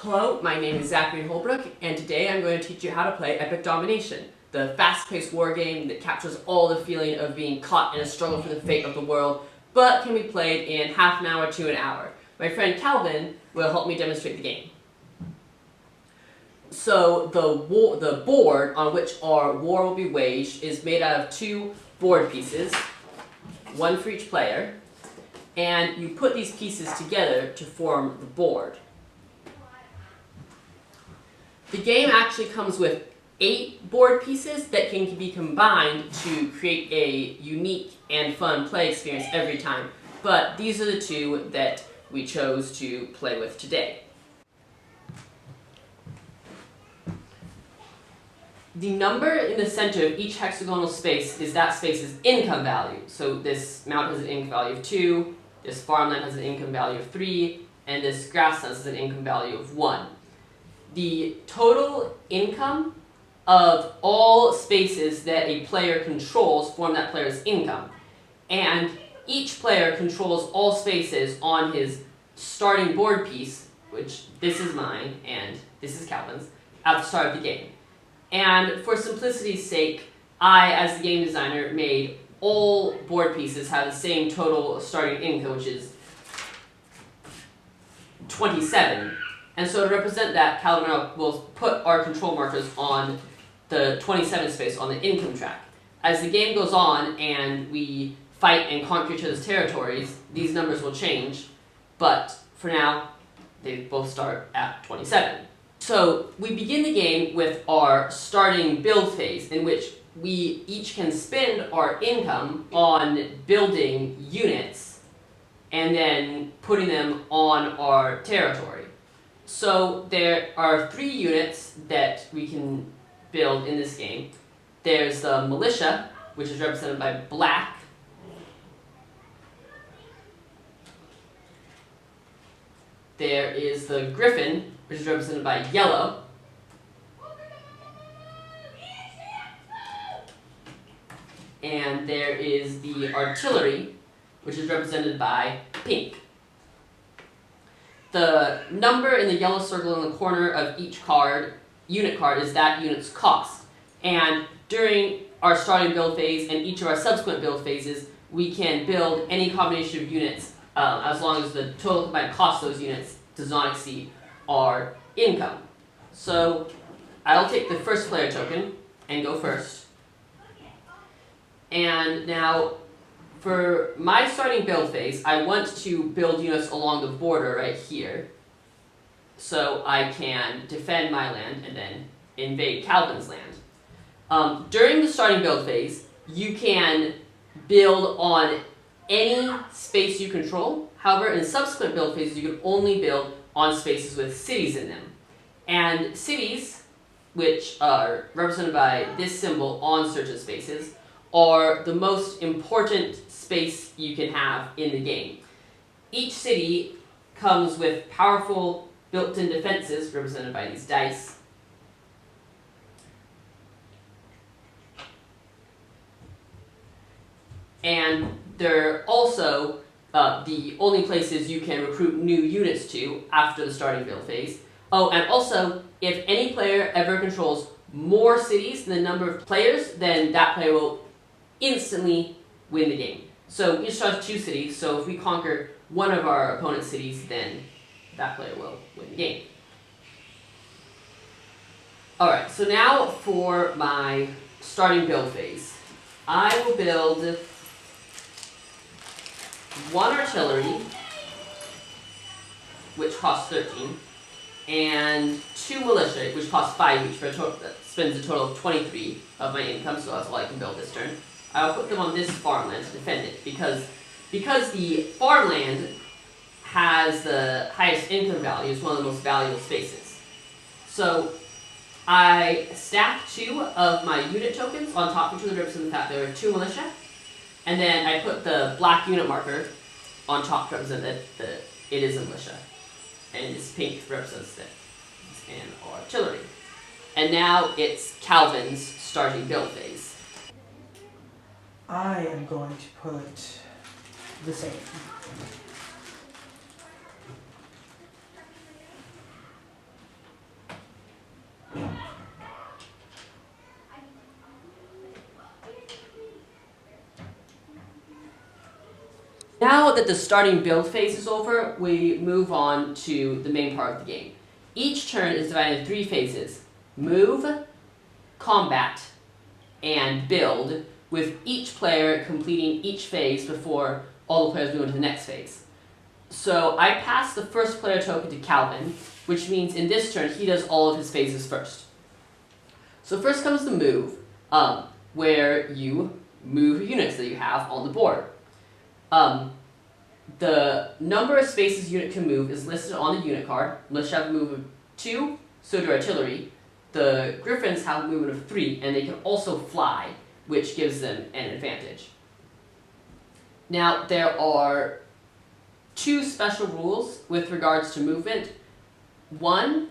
Hello, my name is Zachary Holbrook, and today I'm going to teach you how to play Epic Domination, the fast-paced war game that captures all the feeling of being caught in a struggle for the fate of the world, but can be played in half an hour to an hour. My friend Calvin will help me demonstrate the game. So the board on which our war will be waged is made out of two board pieces, one for each player, and you put these pieces together to form the board. The game actually comes with 8 board pieces that can be combined to create a unique and fun play experience every time, but these are the two that we chose to play with today. The number in the center of each hexagonal space is that space's income value. So this mountain has an income value of 2, this farmland has an income value of 3, and this grassland has an income value of 1. The total income of all spaces that a player controls form that player's income. And each player controls all spaces on his starting board piece, which this is mine and this is Calvin's, at the start of the game. And for simplicity's sake, I, as the game designer, made all board pieces have the same total starting income, which is 27. And so to represent that, Calvin and I will put our control markers on the 27 space on the income track. As the game goes on and we fight and conquer each other's territories, these numbers will change, but for now, they both start at 27. So we begin the game with our starting build phase, in which we each can spend our income on building units and then putting them on our territory. So there are 3 units that we can build in this game. There's the militia, which is represented by black. There is the griffin, which is represented by yellow. And there is the artillery, which is represented by pink. The number in the yellow circle in the corner of each unit card, is that unit's cost. And during our starting build phase and each of our subsequent build phases, we can build any combination of units as long as the total combined cost of those units does not exceed our income. So I'll take the first player token and go first. And now, for my starting build phase, I want to build units along the border right here, so I can defend my land and then invade Calvin's land. During the starting build phase, you can build on any space you control. However, in subsequent build phases, you can only build on spaces with cities in them. And cities, which are represented by this symbol on certain spaces, are the most important space you can have in the game. Each city comes with powerful built-in defenses, represented by these dice. And they're also the only places you can recruit new units to after the starting build phase. Oh, and also, if any player ever controls more cities than the number of players, then that player will instantly win the game. So we start with 2 cities, so if we conquer one of our opponent's cities, then that player will win the game. Alright, so now for my starting build phase. I will build 1 artillery, which costs 13, and 2 militia, which costs 5 each, for a total, that spends a total of 23 of my income, so that's all I can build this turn. I'll put them on this farmland to defend it, because the farmland has the highest income value, it's one of the most valuable spaces. So I stack 2 of my unit tokens on top of each other to represent the fact there are 2 militia, and then I put the black unit marker on top to represent that it is a militia, and this pink represents that it's an artillery. And now it's Calvin's starting build phase. I am going to put the same. Now that the starting build phase is over, we move on to the main part of the game. Each turn is divided into 3 phases: move, combat, and build, with each player completing each phase before all the players move into the next phase. So I pass the first player token to Calvin, which means in this turn he does all of his phases first. So first comes the move, where you move units that you have on the board. The number of spaces a unit can move is listed on the unit card. Militia have a movement of 2, so do artillery. The Griffins have a movement of 3, and they can also fly, which gives them an advantage. Now, there are 2 special rules with regards to movement. 1,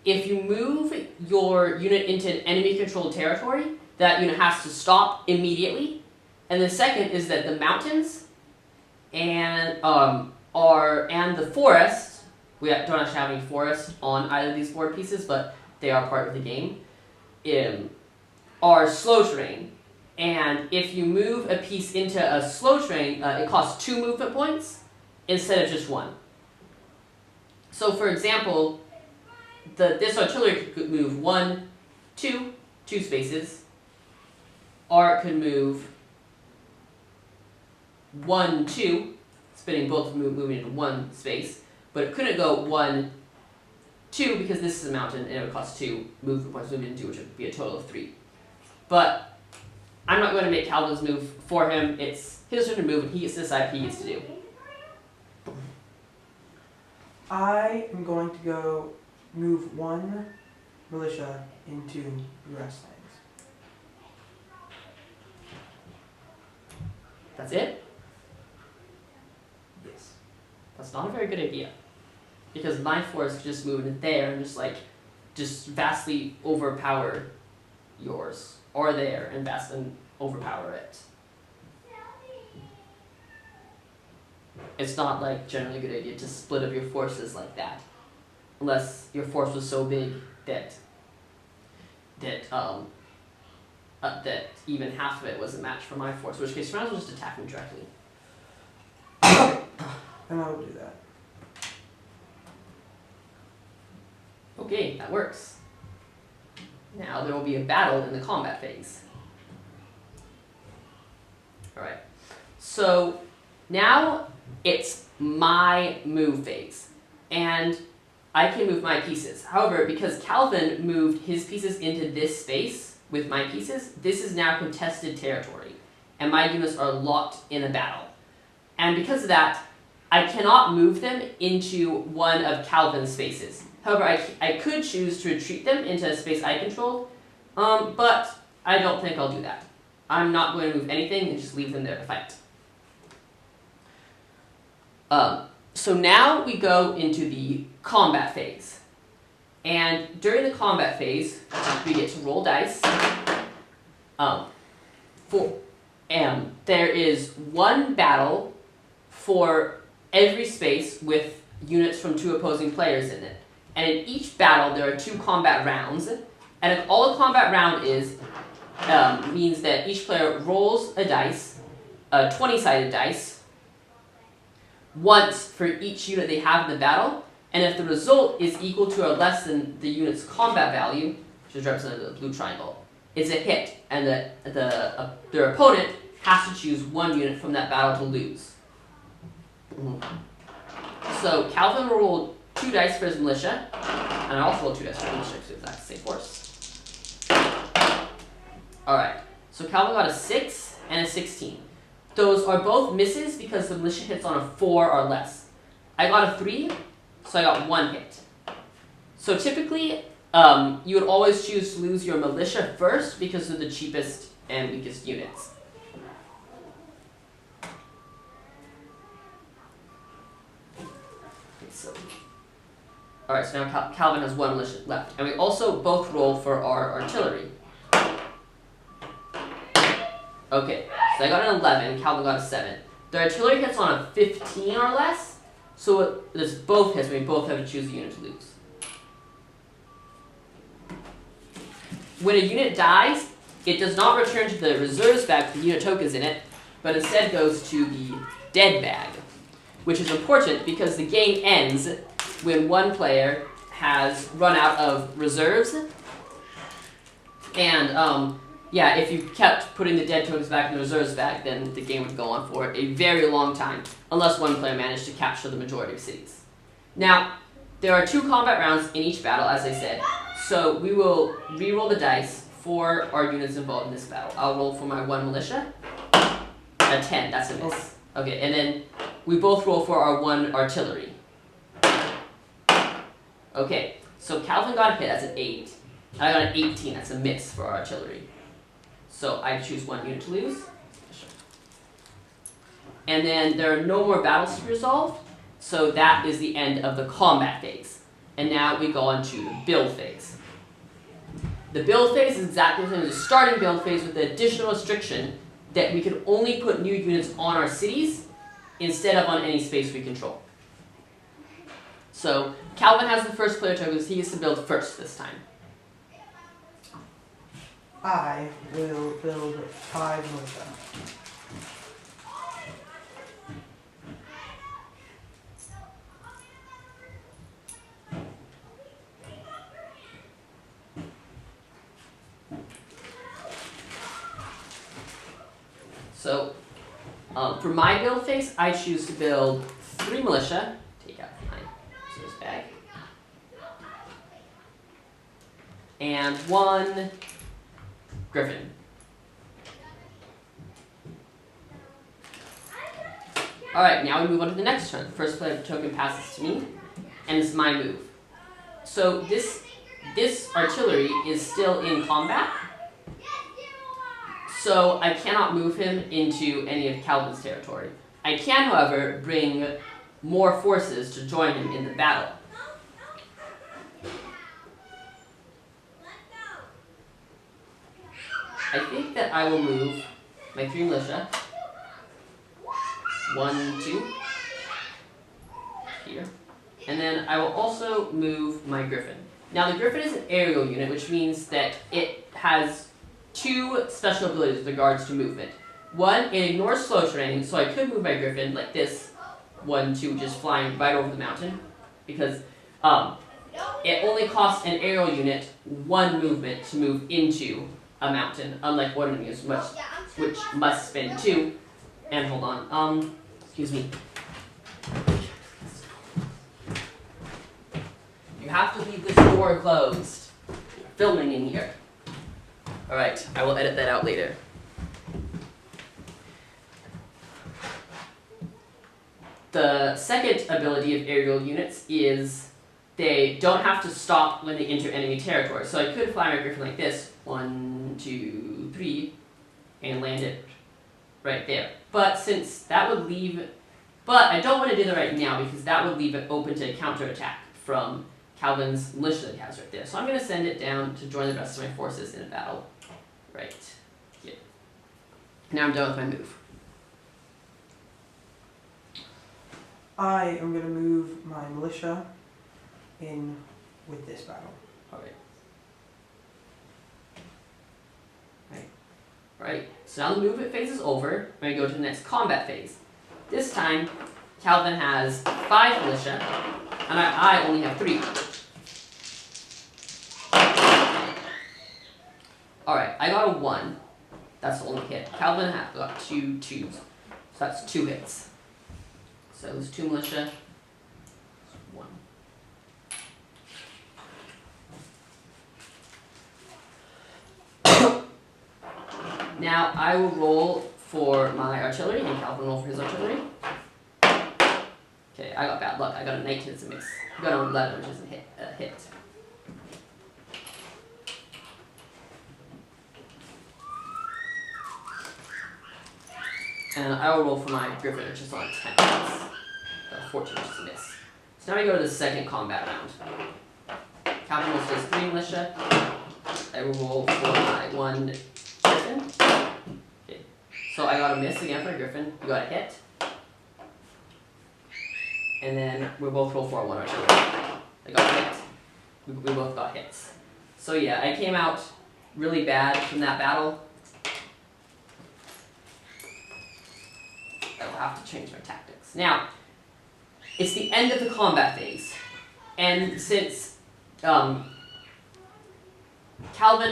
if you move your unit into an enemy-controlled territory, that unit has to stop immediately. And the second is that the mountains and the forest, we don't actually have any forest on either of these board pieces, but they are part of the game, are slow terrain. And if you move a piece into a slow terrain, it costs 2 movement points instead of just 1. So for example, this artillery could move 1, 2 spaces. Art could move 1, 2, spinning both moving into 1 space, but it couldn't go 1, 2 because this is a mountain and it would cost 2 movement points moving into, which would be a total of 3. But I'm not going to make Calvin's move for him. It's his turn to move, and he gets to decide what he gets to do. I am going to go move 1 militia into grasslands. That's it? Yes. That's not a very good idea. Because my force could just move in there and just vastly overpower yours. Or there and vastly overpower it. It's not generally a good idea to split up your forces like that. Unless your force was so big that even half of it was a match for my force, in which case you might as well just attack me directly. And I will do that. Okay, that works. Now there will be a battle in the combat phase. Alright, so now it's my move phase, and I can move my pieces. However, because Calvin moved his pieces into this space with my pieces, this is now contested territory, and my units are locked in a battle. And because of that, I cannot move them into one of Calvin's spaces. However, I could choose to retreat them into a space I control, but I don't think I'll do that. I'm not going to move anything and just leave them there to fight. So now we go into the combat phase. And during the combat phase, we get to roll dice. There is 1 battle for every space with units from 2 opposing players in it. And in each battle, there are 2 combat rounds. And if all a combat round is, means that each player rolls a dice, a 20-sided dice, once for each unit they have in the battle. And if the result is equal to or less than the unit's combat value, which is represented in the blue triangle, it's a hit. And their opponent has to choose 1 unit from that battle to lose. So Calvin will roll 2 dice for his militia, and I also roll 2 dice for militia because it's the same force. Alright, so Calvin got a 6 and a 16. Those are both misses because the militia hits on a 4 or less. I got a 3, so I got 1 hit. So typically, you would always choose to lose your militia first because they're the cheapest and weakest units. Alright, so now Calvin has 1 militia left. And we also both roll for our artillery. Okay, so I got an 11, Calvin got a 7. The artillery hits on a 15 or less, so it's both hits, we both have to choose a unit to lose. When a unit dies, it does not return to the reserves bag with the unit tokens in it, but instead goes to the dead bag, which is important because the game ends when one player has run out of reserves. And yeah, if you kept putting the dead tokens back in the reserves bag, then the game would go on for a very long time, unless one player managed to capture the majority of cities. Now, there are 2 combat rounds in each battle, as I said, so we will re-roll the dice for our units involved in this battle. I'll roll for my 1 militia. A 10, that's a miss. Okay, and then we both roll for our 1 artillery. Okay, so Calvin got a hit, that's an 8. I got an 18, that's a miss for our artillery. So I choose 1 unit to lose. And then there are no more battles to be resolved, so that is the end of the combat phase. And now we go on to the build phase. The build phase is exactly the same as the starting build phase with the additional restriction that we can only put new units on our cities instead of on any space we control. So Calvin has the first player tokens, he gets to build first this time. I will build 5 militia. So, for my build phase, I choose to build 3 militia. Take out my resource bag. And 1 griffin. Alright, now we move on to the next turn. First player token passes to me, and it's my move. So this artillery is still in combat. So I cannot move him into any of Calvin's territory. I can, however, bring more forces to join him in the battle. I think that I will move my 3 militia. 1, 2. Here. And then I will also move my griffin. Now the griffin is an aerial unit, which means that it has 2 special abilities with regards to movement. 1, it ignores slow terrain, so I could move my griffin like this. 1, 2, just flying right over the mountain. Because it only costs an aerial unit 1 movement to move into a mountain, unlike one enemy, which must spend 2. And hold on, excuse me. You have to leave this door closed. Filming in here. Alright, I will edit that out later. The second ability of aerial units is they don't have to stop when they enter enemy territory. So I could fly my griffin like this, 1, 2, 3, and land it right there. But since that would leave, but I don't want to do that right now because that would leave it open to counterattack from Calvin's militia that he has right there. So I'm going to send it down to join the rest of my forces in a battle. Right here. Now I'm done with my move. I am going to move my militia in with this battle. Alright. Right, so now the movement phase is over. We're going to go to the next combat phase. This time, Calvin has 5 militia, and I only have 3. Alright, I got a 1. That's the only hit. Calvin got 2 2s. So that's 2 hits. So those 2 militia. 1. Now I will roll for my artillery, and Calvin roll for his artillery. Okay, I got bad luck. I got a 19 as a miss. I got an 11, which is a hit. And I will roll for my griffin, which is on 10 hits. 14, which is a miss. So now we go to the second combat round. Calvin rolls for his 3 militia. I will roll for my 1 griffin. Okay. So I got a miss again for a griffin. You got a hit. And then we both roll for 1 artillery. I got a hit. We both got hits. So yeah, I came out really bad from that battle. I will have to change my tactics. Now, it's the end of the combat phase, and since Calvin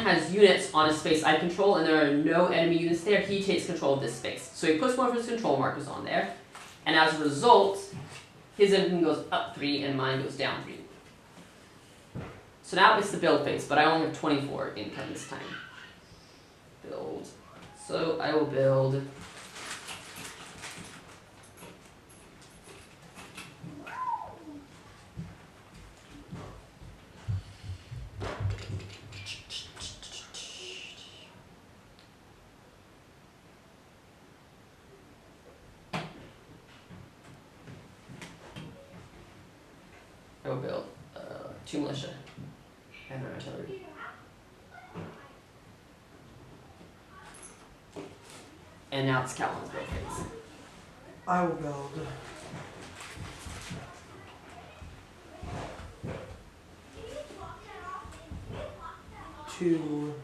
has units on a space I control and there are no enemy units there, he takes control of this space. So he puts one of his control markers on there, and as a result, his income goes up 3 and mine goes down 3. So now it's the build phase, but I only have 24 income this time. Build. So I will build I will build 2 militia and an artillery. And now it's Calvin's build phase. I will build 2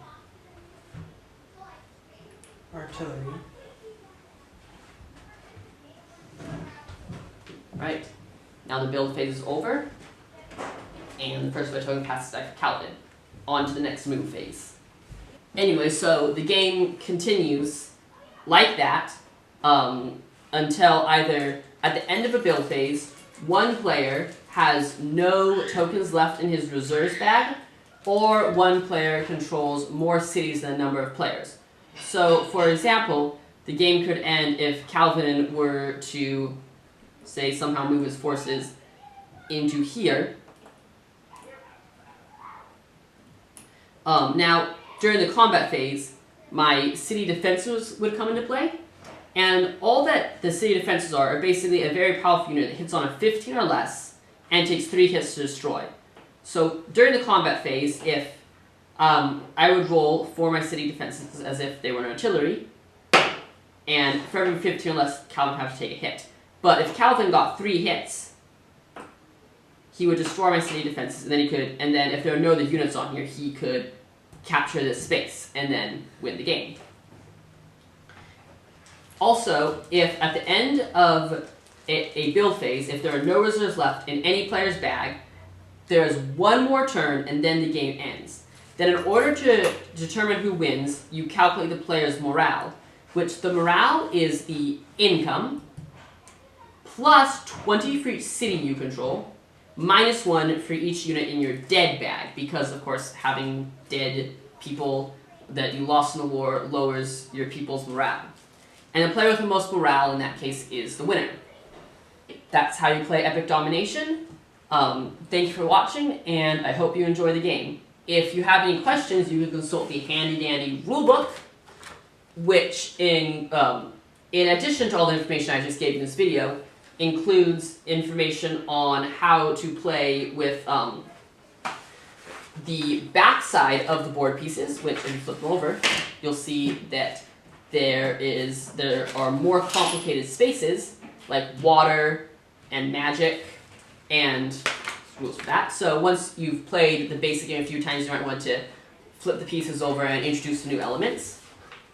artillery. Right. Now the build phase is over, and the first token passes back to Calvin. On to the next move phase. Anyway, so the game continues like that until either at the end of a build phase, one player has no tokens left in his reserves bag, or one player controls more cities than the number of players. So, for example, the game could end if Calvin were to, say, somehow move his forces into here. Now, during the combat phase, my city defenses would come into play, and all that the city defenses are basically a very powerful unit that hits on a 15 or less and takes 3 hits to destroy. So during the combat phase, if I would roll for my city defenses as if they were an artillery, and for every 15 or less, Calvin would have to take a hit. But if Calvin got 3 hits, he would destroy my city defenses, and then if there are no other units on here, he could capture this space and then win the game. Also, if at the end of a build phase, if there are no reserves left in any player's bag, there is one more turn and then the game ends. Then in order to determine who wins, you calculate the player's morale, which the morale is the income, plus 20 for each city you control, minus 1 for each unit in your dead bag, because of course having dead people that you lost in the war lowers your people's morale. And the player with the most morale in that case is the winner. That's how you play Epic Domination. Thank you for watching, and I hope you enjoy the game. If you have any questions, you can consult the handy-dandy rulebook, which in addition to all the information I just gave you in this video, includes information on how to play with the backside of the board pieces, which if you flip them over, you'll see that there are more complicated spaces, like water and magic and rules for that. So once you've played the basic game a few times, you might want to flip the pieces over and introduce new elements.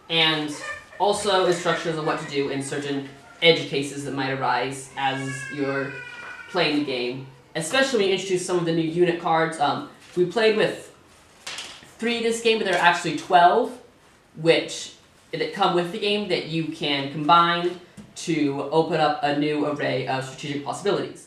And also instructions on what to do in certain edge cases that might arise as you're playing the game. Especially when you introduce some of the new unit cards. We played with 3 this game, but there are actually 12, that come with the game that you can combine to open up a new array of strategic possibilities.